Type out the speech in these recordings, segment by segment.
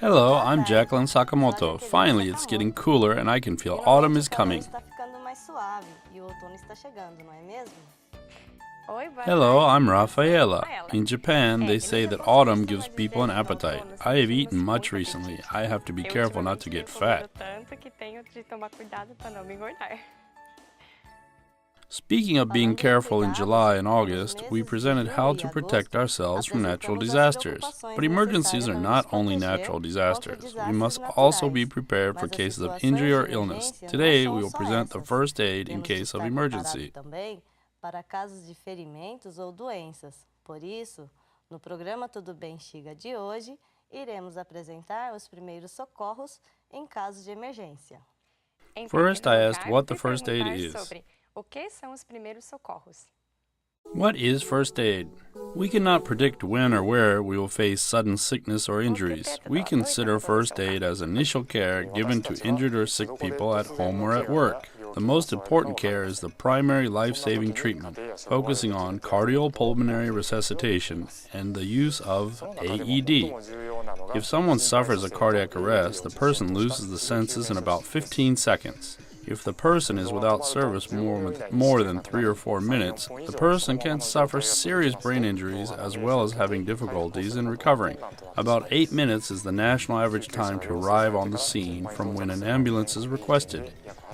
Hello, I'm Jacqueline Sakamoto. Finally, it's getting cooler and I can feel autumn is coming. Hello, I'm Rafaela. In Japan, they say that autumn gives people an appetite. I have eaten much recently. I have to be careful not to get fat. Speaking of being careful, in July and August, we presented how to protect ourselves from natural disasters. But emergencies are not only natural disasters. We must also be prepared for cases of injury or illness. Today, we will present the first aid in case of emergency. Para casos de ferimentos ou doenças. Por isso, no programa Tudo Bem, SHIGA de hoje, iremos apresentar os primeiros socorros em casos de emergência. First, I asked what the first aid is. O que são os primeiros socorros? What is first aid? We cannot predict when or where we will face sudden sickness or injuries. We consider first aid as initial care given to injured or sick people at home or at work. The most important care is the primary life-saving treatment, focusing on cardiopulmonary resuscitation and the use of AED. If someone suffers a cardiac arrest, the person loses the senses in about 15 seconds. If the person is without service more than 3 or 4 minutes, the person can suffer serious brain injuries as well as having difficulties in recovering. About 8 minutes is the national average time to arrive on the scene from when an ambulance is requested.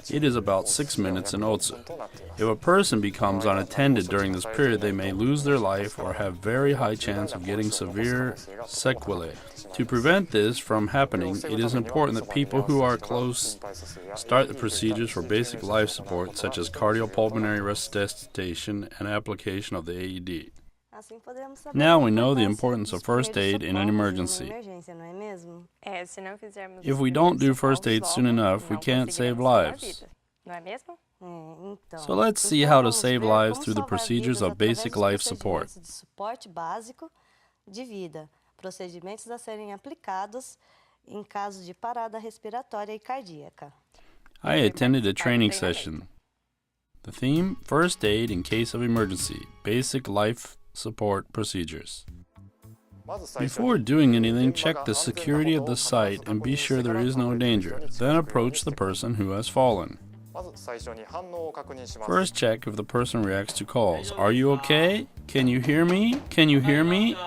It is about 6 minutes in Otsu. If a person becomes unattended during this period, they may lose their life or have very high chance of getting severe sequelae. To prevent this from happening, it is important that people who are close start the procedures for basic life support, such as cardiopulmonary resuscitation and application of the AED. Now we know the importance of first aid in an emergency. If we don't do first aid soon enough, we can't save lives. So let's see how to save lives through the procedures of basic life support. Procedimentos a serem aplicados em caso de parada respiratória e cardíaca. I attended a training session. The theme, First Aid in Case of Emergency, Basic Life Support Procedures. Before doing anything, check the security of the site and be sure there is no danger. Then approach the person who has fallen. First, check if the person reacts to calls. Are you okay? Can you hear me? Can you hear me?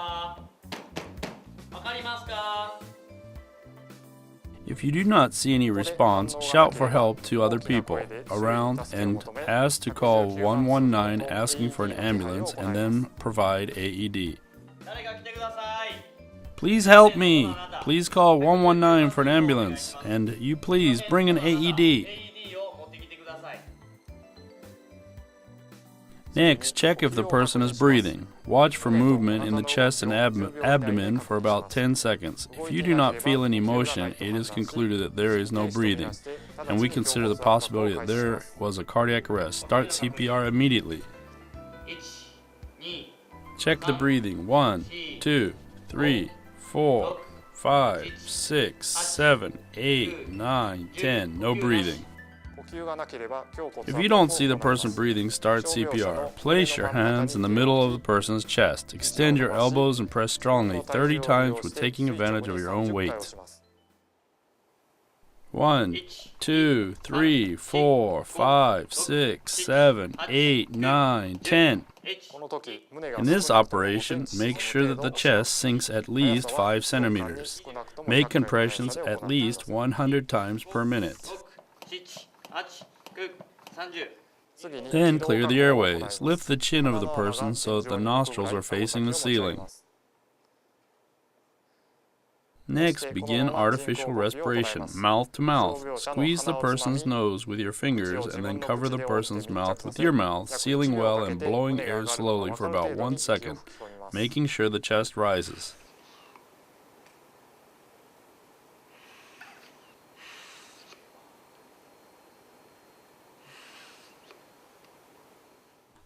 If you do not see any response, shout for help to other people around and ask to call 119 asking for an ambulance and then provide AED. Please help me! Please call 119 for an ambulance and you please bring an AED. Next, check if the person is breathing. Watch for movement in the chest and abdomen for about 10 seconds. If you do not feel any motion, it is concluded that there is no breathing, and we consider the possibility that there was a cardiac arrest. Start CPR immediately. Check the breathing. 1, 2, 3, 4, 5, 6, 7, 8, 9, 10. No breathing. If you don't see the person breathing, start CPR. Place your hands in the middle of the person's chest. Extend your elbows and press strongly 30 times with taking advantage of your own weight. 1, 2, 3, 4, 5, 6, 7, 8, 9, 10. In this operation, make sure that the chest sinks at least 5 centimeters. Make compressions at least 100 times per minute. Then clear the airways. Lift the chin of the person so that the nostrils are facing the ceiling. Next, begin artificial respiration, mouth to mouth. Squeeze the person's nose with your fingers and then cover the person's mouth with your mouth, sealing well and blowing air slowly for about 1 second, making sure the chest rises.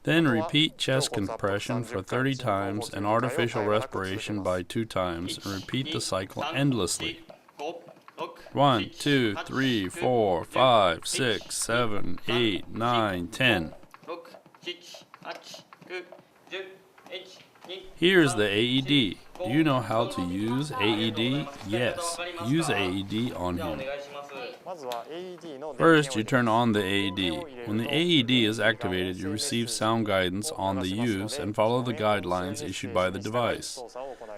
Then repeat chest compression for 30 times and artificial respiration by 2 times, and repeat the cycle endlessly. 1, 2, 3, 4, 5, 6, 7, 8, 9, 10. Here's the AED. Do you know how to use AED? Yes, use AED on him. First, you turn on the AED. When the AED is activated, you receive sound guidance on the use and follow the guidelines issued by the device.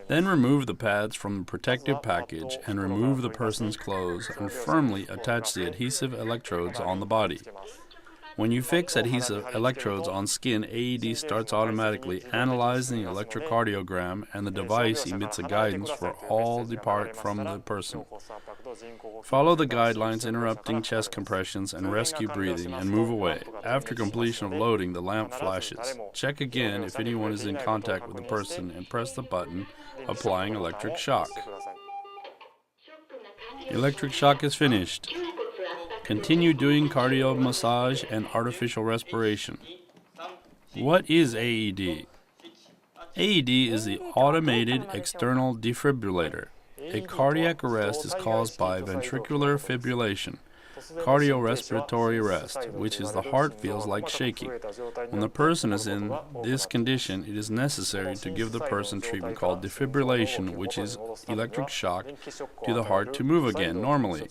Then remove the pads from the protective package and remove the person's clothes and firmly attach the adhesive electrodes on the body. When you fix adhesive electrodes on skin, AED starts automatically analyzing the electrocardiogram, and the device emits a guidance for all depart from the person. Follow the guidelines interrupting chest compressions and rescue breathing and move away. After completion of loading, the lamp flashes. Check again if anyone is in contact with the person and press the button applying electric shock. The electric shock is finished. Continue doing cardio massage and artificial respiration. What is AED? AED is the automated external defibrillator. A cardiac arrest is caused by ventricular fibrillation, cardiorespiratory arrest, which is the heart feels like shaking. When the person is in this condition, it is necessary to give the person treatment called defibrillation, which is electric shock to the heart to move again normally.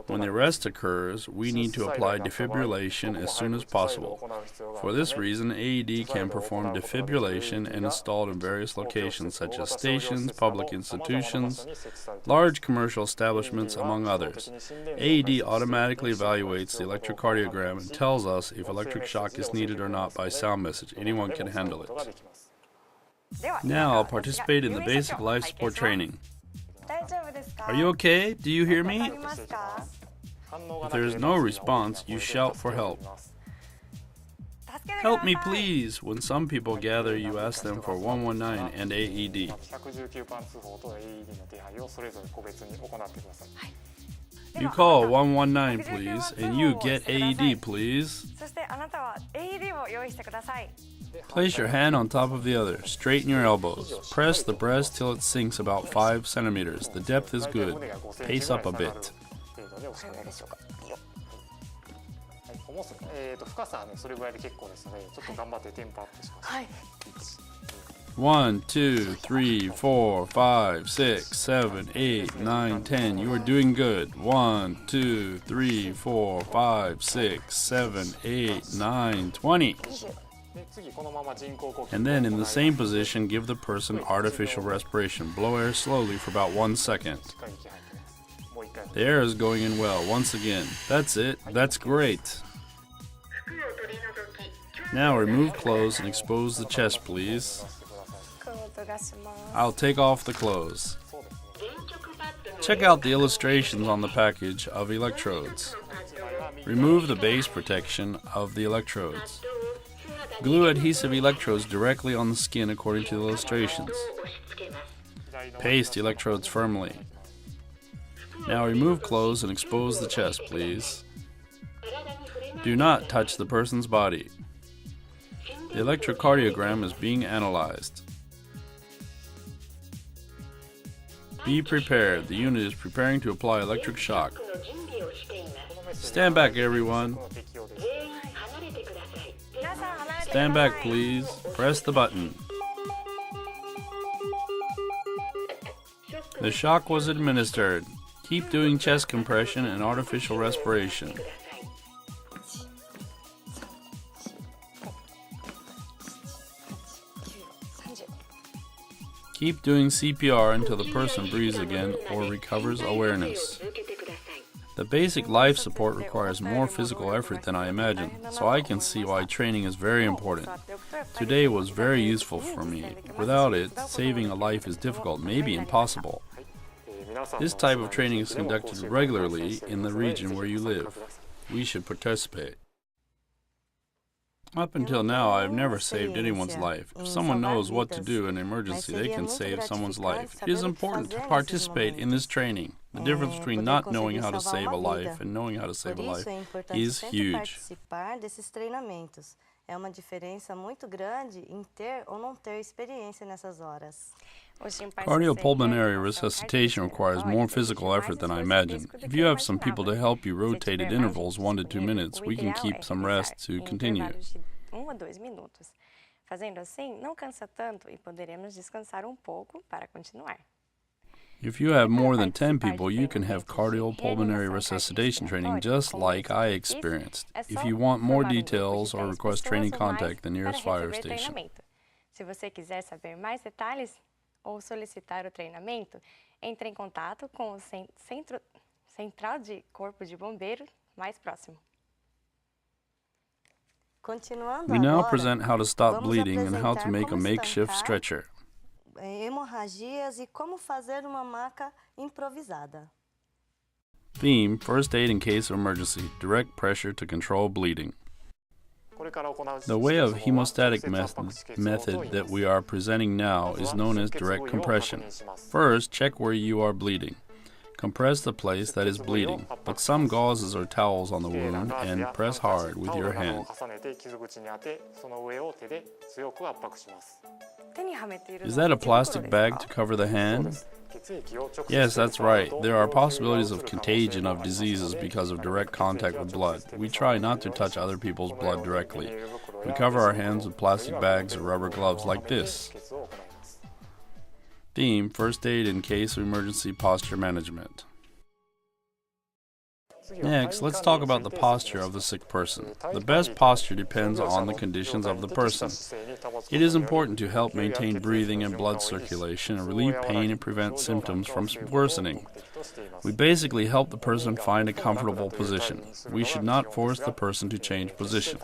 When the arrest occurs, we need to apply defibrillation as soon as possible. For this reason, AED can perform defibrillation and installed in various locations such as stations, public institutions, large commercial establishments, among others. AED automatically evaluates the electrocardiogram and tells us if electric shock is needed or not by sound message. Anyone can handle it. Now I'll participate in the basic life support training. Are you okay? Do you hear me? If there is no response, you shout for help. Help me, please. When some people gather, you ask them for 119 and AED. You call 119, please, and you get AED, please. Place your hand on top of the other. Straighten your elbows. Press the breast till it sinks about 5 centimeters. The depth is good. Pace up a bit. 1, 2, 3, 4, 5, 6, 7, 8, 9, 10. You are doing good. 1, 2, 3, 4, 5, 6, 7, 8, 9, 20. And then in the same position, give the person artificial respiration. Blow air slowly for about 1 second. The air is going in well. Once again. That's it. That's great. Now remove clothes and expose the chest, please. I'll take off the clothes. Check out the illustrations on the package of electrodes. Remove the base protection of the electrodes. Glue adhesive electrodes directly on the skin according to the illustrations. Paste electrodes firmly. Now remove clothes and expose the chest, please. Do not touch the person's body. The electrocardiogram is being analyzed. Be prepared. The unit is preparing to apply electric shock. Stand back, everyone. Stand back, please. Press the button. The shock was administered. Keep doing chest compression and artificial respiration. Keep doing CPR until the person breathes again or recovers awareness. The basic life support requires more physical effort than I imagined, so I can see why training is very important. Today was very useful for me. Without it, saving a life is difficult, maybe impossible. This type of training is conducted regularly in the region where you live. We should participate. Up until now, I have never saved anyone's life. If someone knows what to do in an emergency, they can save someone's life. It is important to participate in this training. The difference between not knowing how to save a life and knowing how to save a life is huge. É uma diferença muito grande em ter ou não ter experiência nessas horas. Cardiopulmonary resuscitation requires more physical effort than I imagined. If you have some people to help you rotate at intervals 1 to 2 minutes, we can keep some rest to continue. Fazendo assim, não cansa tanto e poderemos descansar um pouco para continuar. If you have more than 10 people, you can have cardiopulmonary resuscitation training just like I experienced. If you want more details or request training, contact the nearest fire station. Se você quiser saber mais detalhes ou solicitar o treinamento, entre em contato com o Central de Corpo de Bombeiro mais próximo. Continuando We now agora, present how to stop vamos bleeding and how to apresentar make a como makeshift estancar stretcher. hemorragias e como fazer uma maca improvisada. Theme: First aid in case of emergency. Direct pressure to control bleeding. The way of hemostatic method that we are presenting now is known as direct compression. First, check where you are bleeding. Compress the place that is bleeding. Put some gauzes or towels on the wound and press hard with your hand. Is that a plastic bag to cover the hand? Yes, that's right. There are possibilities of contagion of diseases because of direct contact with blood. We try not to touch other people's blood directly. We cover our hands with plastic bags or rubber gloves like this. Theme: First aid in case of emergency posture management. Next, let's talk about the posture of the sick person. The best posture depends on the conditions of the person. It is important to help maintain breathing and blood circulation and relieve pain and prevent symptoms from worsening. We basically help the person find a comfortable position. We should not force the person to change position.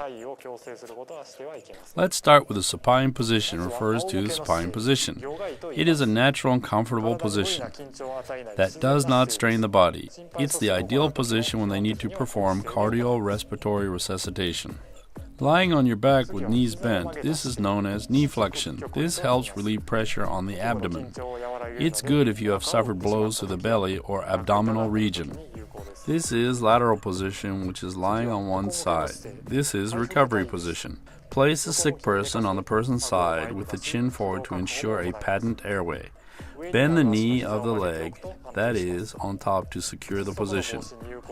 Let's start with the supine position, refers to the supine position. It is a natural and comfortable position that does not strain the body. It's the ideal position when they need to perform cardiorespiratory resuscitation. Lying on your back with knees bent, this is known as knee flexion. This helps relieve pressure on the abdomen. It's good if you have suffered blows to the belly or abdominal region. This is lateral position, which is lying on one side. This is recovery position. Place the sick person on the person's side with the chin forward to ensure a patent airway. Bend the knee of the leg, that is, on top to secure the position.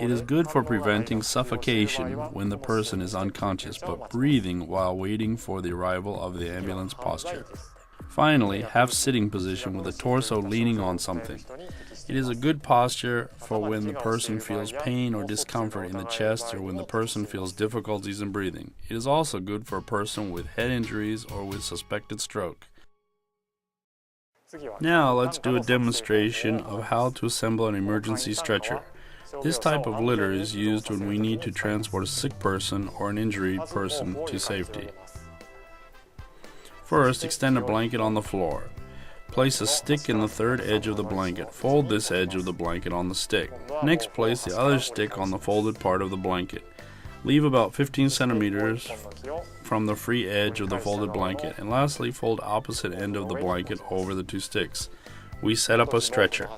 It is good for preventing suffocation when the person is unconscious, but breathing while waiting for the arrival of the ambulance posture. Finally, half sitting position with the torso leaning on something. It is a good posture for when the person feels pain or discomfort in the chest or when the person feels difficulties in breathing. It is also good for a person with head injuries or with suspected stroke. Now let's do a demonstration of how to assemble an emergency stretcher. This type of litter is used when we need to transport a sick person or an injured person to safety. First, extend a blanket on the floor. Place a stick in the third edge of the blanket. Fold this edge of the blanket on the stick. Next, place the other stick on the folded part of the blanket. Leave about 15 centimeters from the free edge of the folded blanket. And lastly, fold opposite end of the blanket over the two sticks. We set up a stretcher.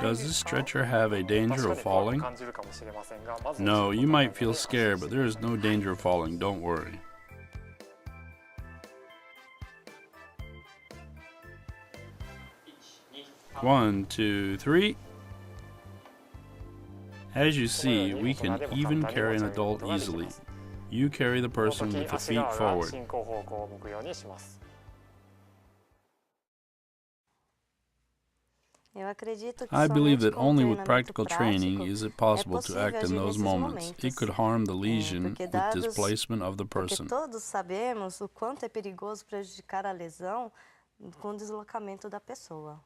Does this stretcher have a danger of falling? No, you might feel scared, but there is no danger of falling, don't worry. One, two, three. As you see, we can even carry an adult easily. You carry the person with the feet forward. I believe that only with practical training is it possible to act in those moments. It could harm the lesion with displacement of the person. Todos sabemos o quanto é perigoso prejudicar a lesão com o deslocamento da pessoa.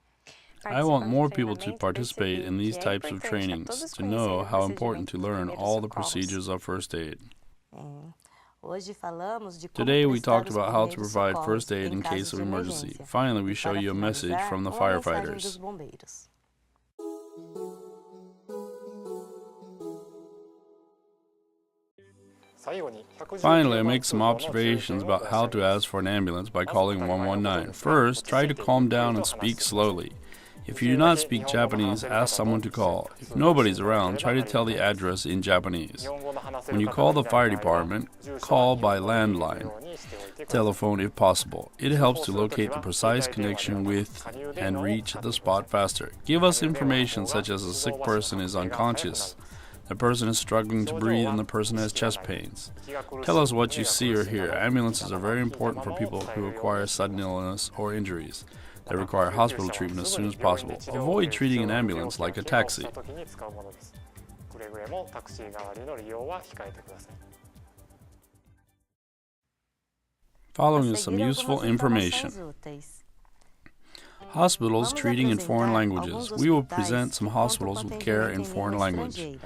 I want more people to participate in these types of trainings, to know how important to learn all the procedures of first aid. Today we talked about how to provide first aid in case of emergency. Finally, we show you a message from the firefighters. Finally, I make some observations about how to ask for an ambulance by calling 119. First, try to calm down and speak slowly. If you do not speak Japanese, ask someone to call. If nobody's around, try to tell the address in Japanese. When you call the fire department, call by landline telephone if possible. It helps to locate the precise connection with and reach the spot faster. Give us information such as a sick person is unconscious, the person is struggling to breathe, and the person has chest pains. Tell us what you see or hear. Ambulances are very important for people who require sudden illness or injuries that require hospital treatment as soon as possible. Avoid treating an ambulance like a taxi. Following is some useful information. Hospitals treating in foreign languages. We will present some hospitals with care in foreign language.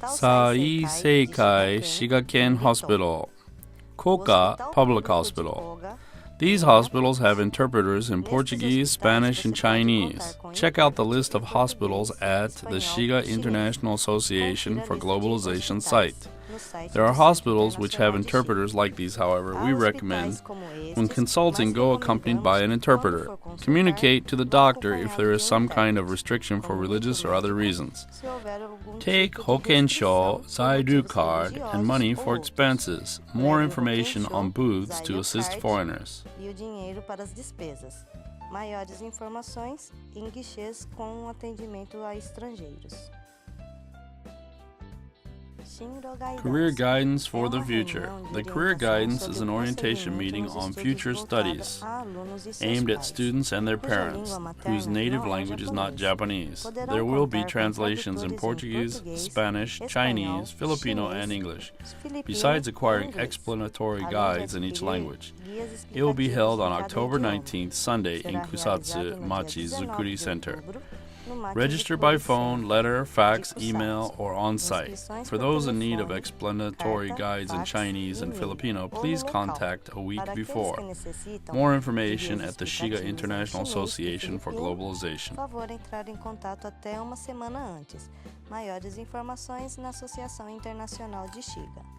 Sai Seikai Shiga-ken Hospital, Koka Public Hospital. These hospitals have interpreters in Portuguese, Spanish, and Chinese. Check out the list of hospitals at the SHIGA International Association for Globalization site. There are hospitals which have interpreters like these, however, we recommend when consulting go accompanied by an interpreter. Communicate to the doctor if there is some kind of restriction for religious or other reasons. Take Hokensho, Zaidu card, and money for expenses. More information on booths to assist foreigners. Maiores informações em guichês com atendimento a estrangeiros. Career Guidance for the Future. The Career Guidance is an orientation meeting on future studies aimed at students and their parents whose native language is not Japanese. There will be translations in Portuguese, Spanish, Chinese, Filipino, and English, besides acquiring explanatory guides in each language. It will be held on October 19th, Sunday, in Kusatsu Machi Zukuri Center. Register by phone, letter, fax, email, or on-site. For those in need of explanatory guides in Chinese and Filipino, please contact a week before. More information at the SHIGA International Association for Globalization. Favor entrar em contato até uma semana antes. Maiores informações na Associação Internacional de SHIGA.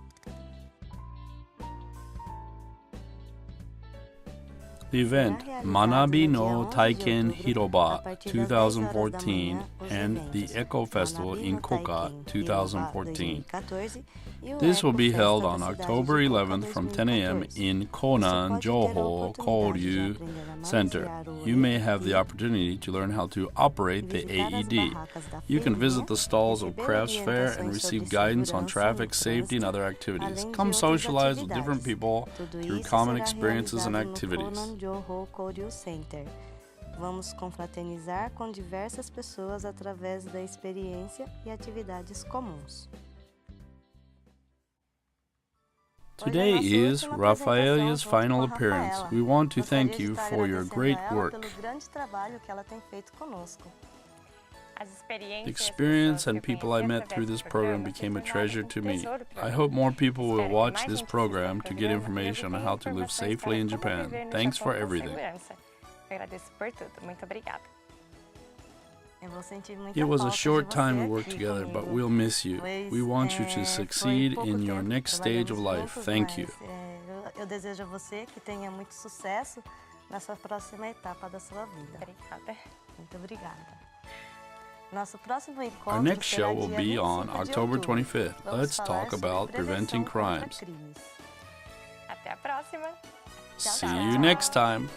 The event, Manabi no Taiken Hiroba 2014 and the Eco Festival in Koka 2014. This will be held on October 11th from 10 a.m. in Konan Joho Koryu Center. You may have the opportunity to learn how to operate the AED. You can visit the stalls of crafts fair and receive guidance on traffic safety and other activities. Come socialize with different people through common experiences and activities. Vamos confraternizar com diversas pessoas através da experiência e atividades comuns. Today is Rafaelia's final appearance. We want to thank you for your great work. The experience and people I met through this program became a treasure to me. I hope more people will watch this program to get information on how to live safely in Japan. Thanks for everything. It was a short time we worked together, but we'll miss you. We want you to succeed in your next stage of life. Thank you. Eu desejo a você que tenha muito sucesso na sua próxima etapa da sua vida. Muito obrigada. Our next show will be on October 25th. Let's talk about preventing crimes. Até a próxima. See you next time.